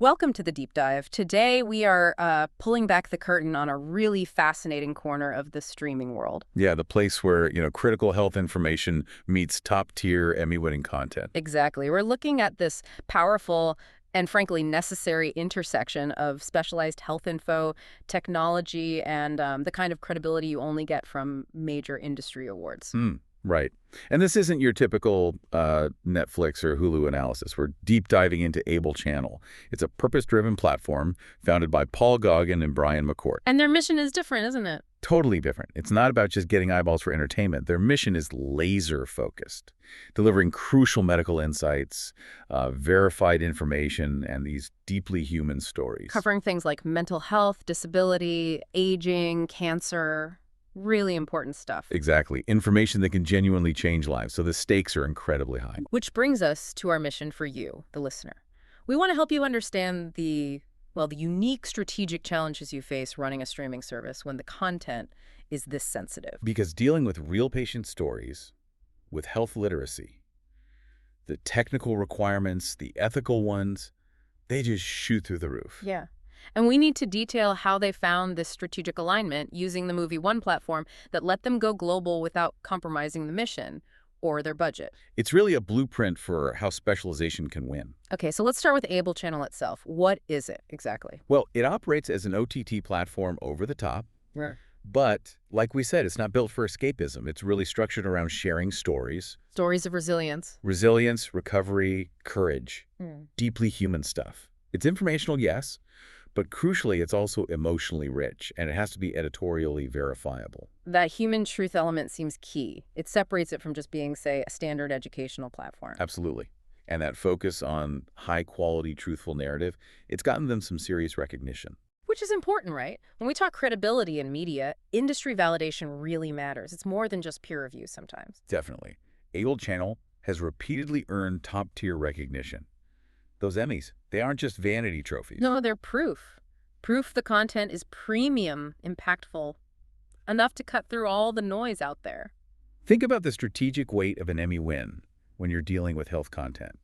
Welcome to the deep dive. Today we are pulling back the curtain on a really fascinating corner of the streaming world. Yeah, the place where, critical health information meets top-tier Emmy-winning content. Exactly. We're looking at this powerful and frankly necessary intersection of specialized health info, technology, and the kind of credibility you only get from major industry awards. Right. And this isn't your typical Netflix or Hulu analysis. We're deep diving into Able Channel. It's a purpose-driven platform founded by Paul Goggin and Brian McCourt. And their mission is different, isn't it? Totally different. It's not about just getting eyeballs for entertainment. Their mission is laser-focused, delivering crucial medical insights, verified information, and these deeply human stories. Covering things like mental health, disability, aging, cancer. Really important stuff. Exactly. Information that can genuinely change lives, so the stakes are incredibly high. Which brings us to our mission for you, the listener. We want to help you understand the unique strategic challenges you face running a streaming service when the content is this sensitive. Because dealing with real patient stories, with health literacy, the technical requirements, the ethical ones, they just shoot through the roof. Yeah. And we need to detail how they found this strategic alignment using the Muvi One platform that let them go global without compromising the mission or their budget. It's really a blueprint for how specialization can win. Okay, so let's start with Able Channel itself. What is it exactly? Well, it operates as an OTT platform over the top. Right. But, like we said, it's not built for escapism. It's really structured around sharing stories. Stories of resilience. Resilience, recovery, courage. Deeply human stuff. It's informational, yes. But crucially, it's also emotionally rich, and it has to be editorially verifiable. That human truth element seems key. It separates it from just being, say, a standard educational platform. Absolutely. And that focus on high-quality, truthful narrative, it's gotten them some serious recognition. Which is important, right? When we talk credibility in media, industry validation really matters. It's more than just peer review sometimes. Definitely. Able Channel has repeatedly earned top-tier recognition. Those Emmys, they aren't just vanity trophies. No, they're proof. Proof the content is premium, impactful, enough to cut through all the noise out there. Think about the strategic weight of an Emmy win when you're dealing with health content.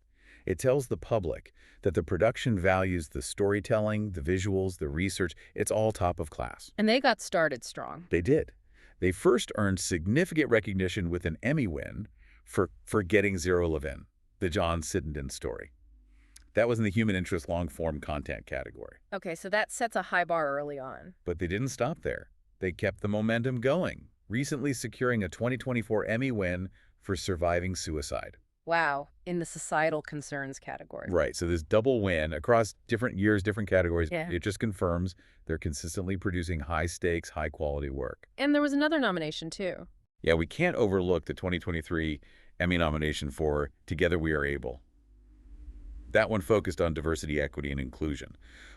It tells the public that the production values the storytelling, the visuals, the research. It's all top of class. And they got started strong. They did. They first earned significant recognition with an Emmy win for Getting Zero Levin, the John Siddenden story. That was in the human interest long-form content category. Okay, so that sets a high bar early on. But they didn't stop there. They kept the momentum going, recently securing a 2024 Emmy win for Surviving Suicide. Wow, in the societal concerns category. Right, so this double win across different years, different categories, Yeah. It just confirms they're consistently producing high-stakes, high-quality work. And there was another nomination, too. Yeah, we can't overlook the 2023 Emmy nomination for Together We Are Able. That one focused on diversity, equity, and inclusion.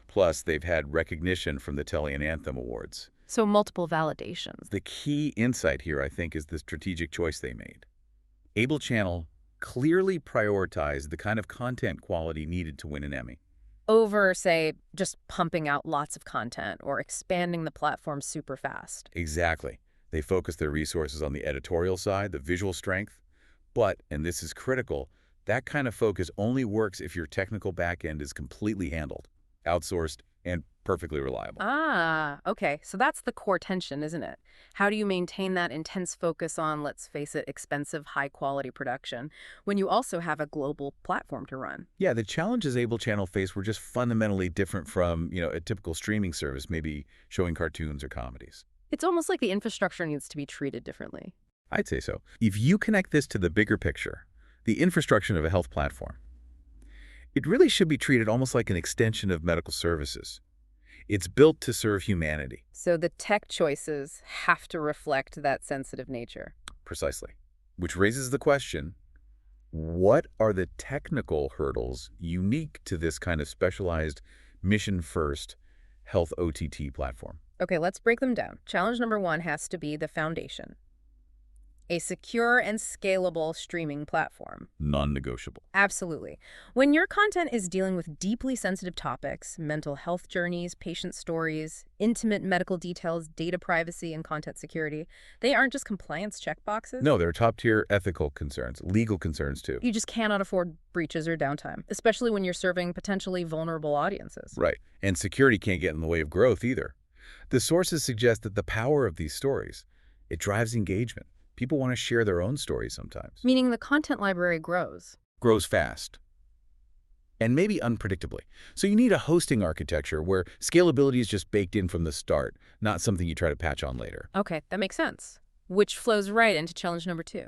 Plus, they've had recognition from the Telly and Anthem Awards. So multiple validations. The key insight here, I think, is the strategic choice they made. Able Channel clearly prioritized the kind of content quality needed to win an Emmy. Over, say, just pumping out lots of content or expanding the platform super fast. Exactly. They focused their resources on the editorial side, the visual strength. But, and this is critical, that kind of focus only works if your technical backend is completely handled, outsourced, and perfectly reliable. Ah, okay. So that's the core tension, isn't it? How do you maintain that intense focus on, let's face it, expensive, high-quality production when you also have a global platform to run? Yeah, the challenges Able Channel faced were just fundamentally different from, a typical streaming service, maybe showing cartoons or comedies. It's almost like the infrastructure needs to be treated differently. I'd say so. If you connect this to the bigger picture, the infrastructure of a health platform, it really should be treated almost like an extension of medical services. It's built to serve humanity. So the tech choices have to reflect that sensitive nature. Precisely. Which raises the question, what are the technical hurdles unique to this kind of specialized mission-first health OTT platform? Okay, let's break them down. Challenge number one has to be the foundation. A secure and scalable streaming platform. Non-negotiable. Absolutely. When your content is dealing with deeply sensitive topics, mental health journeys, patient stories, intimate medical details, data privacy, and content security, they aren't just compliance checkboxes. No, they're top-tier ethical concerns, legal concerns too. You just cannot afford breaches or downtime, especially when you're serving potentially vulnerable audiences. Right. And security can't get in the way of growth either. The sources suggest that the power of these stories, it drives engagement. People want to share their own stories sometimes. Meaning the content library grows. Grows fast. And maybe unpredictably. So you need a hosting architecture where scalability is just baked in from the start, not something you try to patch on later. Okay, that makes sense. Which flows right into challenge number 2.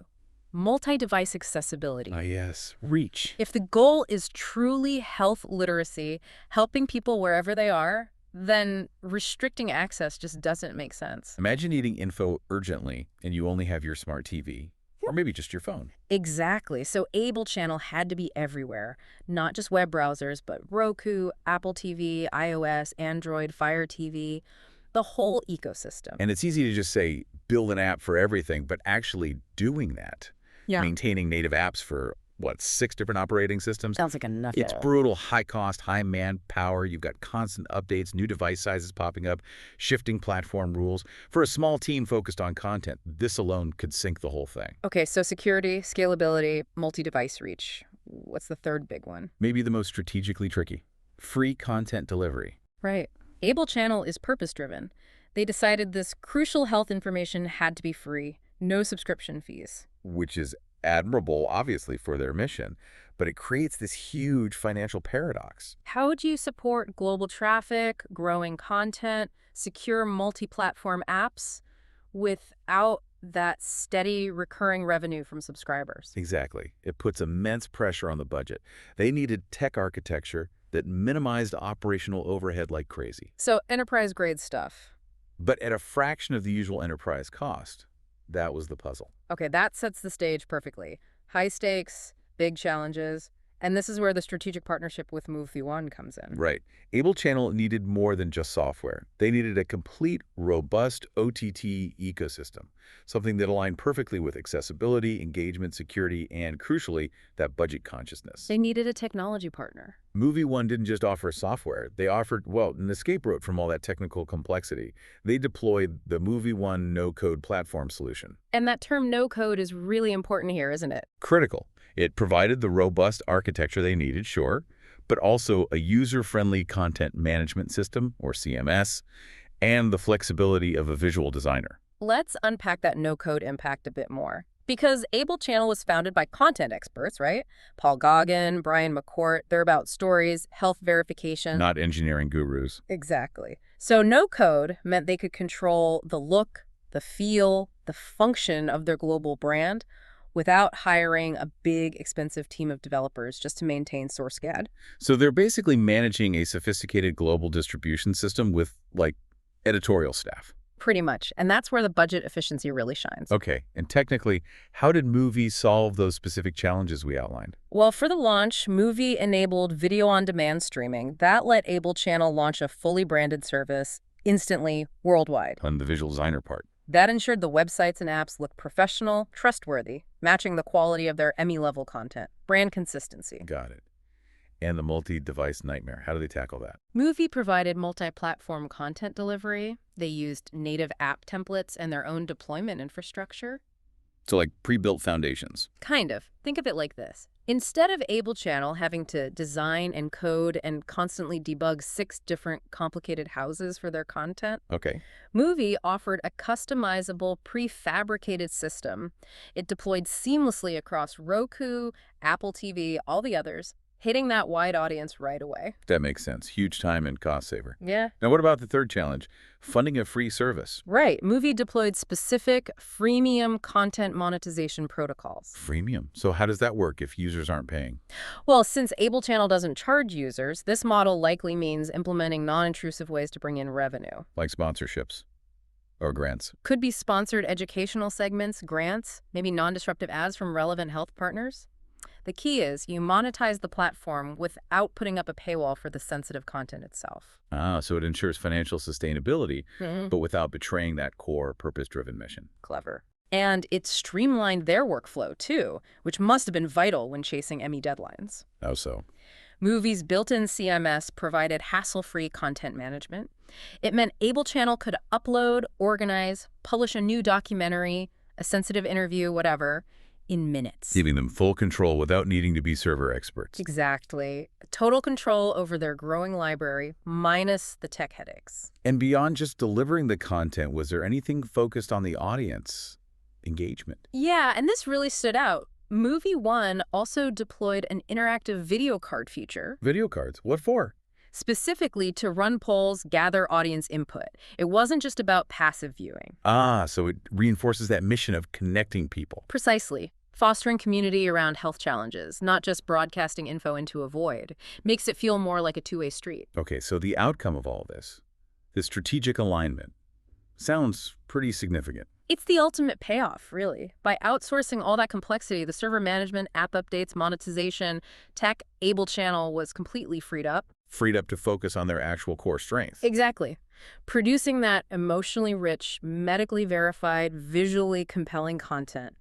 Multi-device accessibility. Ah, yes. Reach. If the goal is truly health literacy, helping people wherever they are, then restricting access just doesn't make sense. Imagine needing info urgently and you only have your smart TV, or maybe just your phone. Exactly. So Able Channel had to be everywhere, not just web browsers, but Roku, Apple TV, iOS, Android, Fire TV, the whole ecosystem. And it's easy to just say, build an app for everything, but actually doing that, maintaining native apps for, 6 different operating systems? Sounds like enough. It's brutal, high cost, high manpower. You've got constant updates, new device sizes popping up, shifting platform rules. For a small team focused on content, this alone could sink the whole thing. Okay, so security, scalability, multi-device reach. What's the third big one? Maybe the most strategically tricky. Free content delivery. Right. Able Channel is purpose-driven. They decided this crucial health information had to be free, no subscription fees. Which is admirable, obviously, for their mission, but it creates this huge financial paradox. How would you support global traffic, growing content, secure multi-platform apps without that steady recurring revenue from subscribers? Exactly. It puts immense pressure on the budget. They needed tech architecture that minimized operational overhead like crazy. So enterprise-grade stuff. But at a fraction of the usual enterprise cost. That was the puzzle. Okay, that sets the stage perfectly. High stakes, big challenges, and this is where the strategic partnership with Muvi One comes in. Right. Able Channel needed more than just software. They needed a complete, robust OTT ecosystem, something that aligned perfectly with accessibility, engagement, security, and, crucially, that budget consciousness. They needed a technology partner. Muvi One didn't just offer software. They offered, an escape route from all that technical complexity. They deployed the Muvi One no-code platform solution. And that term no-code is really important here, isn't it? Critical. It provided the robust architecture they needed, sure, but also a user-friendly content management system, or CMS, and the flexibility of a visual designer. Let's unpack that no-code impact a bit more. Because Able Channel was founded by content experts, right? Paul Goggin, Brian McCourt, they're about stories, health verification. Not engineering gurus. Exactly. So no-code meant they could control the look, the feel, the function of their global brand without hiring a big, expensive team of developers just to maintain SourceGAD. So they're basically managing a sophisticated global distribution system with, editorial staff. Pretty much. And that's where the budget efficiency really shines. Okay. And technically, how did Muvi solve those specific challenges we outlined? Well, for the launch, Muvi enabled video-on-demand streaming. That let Able Channel launch a fully branded service instantly worldwide. On the visual designer part. That ensured the websites and apps looked professional, trustworthy, matching the quality of their Emmy-level content. Brand consistency. Got it. And the multi-device nightmare. How do they tackle that? Muvi provided multi-platform content delivery. They used native app templates and their own deployment infrastructure. So pre-built foundations. Kind of. Think of it like this. Instead of Able Channel having to design and code and constantly debug 6 different complicated houses for their content, Okay. Muvi offered a customizable, prefabricated system. It deployed seamlessly across Roku, Apple TV, all the others, hitting that wide audience right away. That makes sense. Huge time and cost saver. Yeah. Now, what about the third challenge? Funding a free service. Right. Muvi deployed specific freemium content monetization protocols. Freemium. So how does that work if users aren't paying? Well, since Able Channel doesn't charge users, this model likely means implementing non-intrusive ways to bring in revenue. Like sponsorships or grants. Could be sponsored educational segments, grants, maybe non-disruptive ads from relevant health partners. The key is you monetize the platform without putting up a paywall for the sensitive content itself. Ah, so it ensures financial sustainability, Mm-hmm. but without betraying that core purpose-driven mission. Clever. And it streamlined their workflow, too, which must have been vital when chasing Emmy deadlines. How so? Movie's built-in CMS provided hassle-free content management. It meant Able Channel could upload, organize, publish a new documentary, a sensitive interview, whatever, in minutes. Giving them full control without needing to be server experts. Exactly. Total control over their growing library, minus the tech headaches. And beyond just delivering the content, was there anything focused on the audience engagement? Yeah, and this really stood out. Muvi One also deployed an interactive video card feature, Video cards. What for? specifically to run polls, gather audience input. It wasn't just about passive viewing. Ah, so it reinforces that mission of connecting people. Precisely. Fostering community around health challenges, not just broadcasting info into a void, makes it feel more like a two-way street. Okay, so the outcome of all this strategic alignment, sounds pretty significant. It's the ultimate payoff, really. By outsourcing all that complexity, the server management, app updates, monetization, tech, Able Channel was completely freed up. Freed up to focus on their actual core strength. Exactly. Producing that emotionally rich, medically verified, visually compelling content.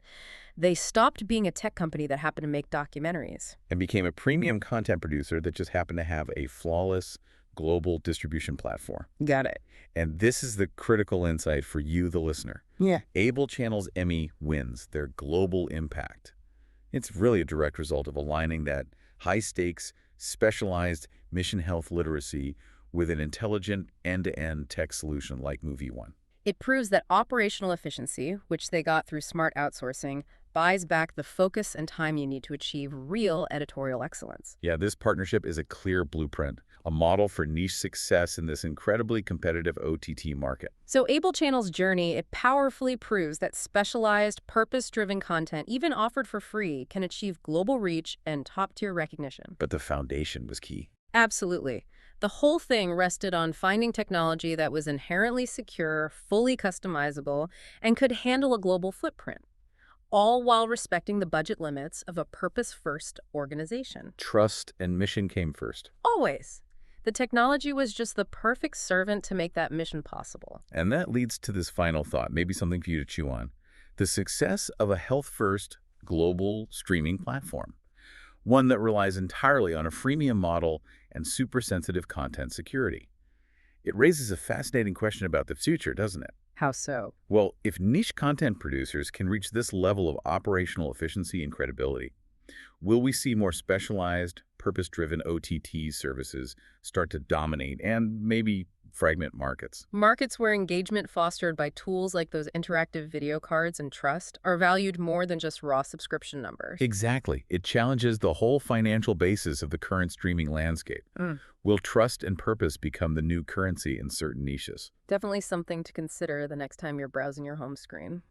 They stopped being a tech company that happened to make documentaries. And became a premium content producer that just happened to have a flawless global distribution platform. Got it. And this is the critical insight for you, the listener. Yeah. Able Channel's Emmy wins their global impact. It's really a direct result of aligning that high-stakes, specialized mission health literacy with an intelligent end-to-end tech solution like Muvi One. It proves that operational efficiency, which they got through smart outsourcing, buys back the focus and time you need to achieve real editorial excellence. Yeah, this partnership is a clear blueprint, a model for niche success in this incredibly competitive OTT market. So Able Channel's journey, it powerfully proves that specialized, purpose-driven content, even offered for free, can achieve global reach and top-tier recognition. But the foundation was key. Absolutely. The whole thing rested on finding technology that was inherently secure, fully customizable, and could handle a global footprint, all while respecting the budget limits of a purpose-first organization. Trust and mission came first. Always. The technology was just the perfect servant to make that mission possible. And that leads to this final thought, maybe something for you to chew on. The success of a health-first global streaming platform. One that relies entirely on a freemium model and super-sensitive content security. It raises a fascinating question about the future, doesn't it? How so? Well, if niche content producers can reach this level of operational efficiency and credibility, will we see more specialized, purpose-driven OTT services start to dominate and maybe fragment markets? Markets where engagement fostered by tools like those interactive video cards and trust are valued more than just raw subscription numbers. Exactly. It challenges the whole financial basis of the current streaming landscape. Will trust and purpose become the new currency in certain niches? Definitely something to consider the next time you're browsing your home screen.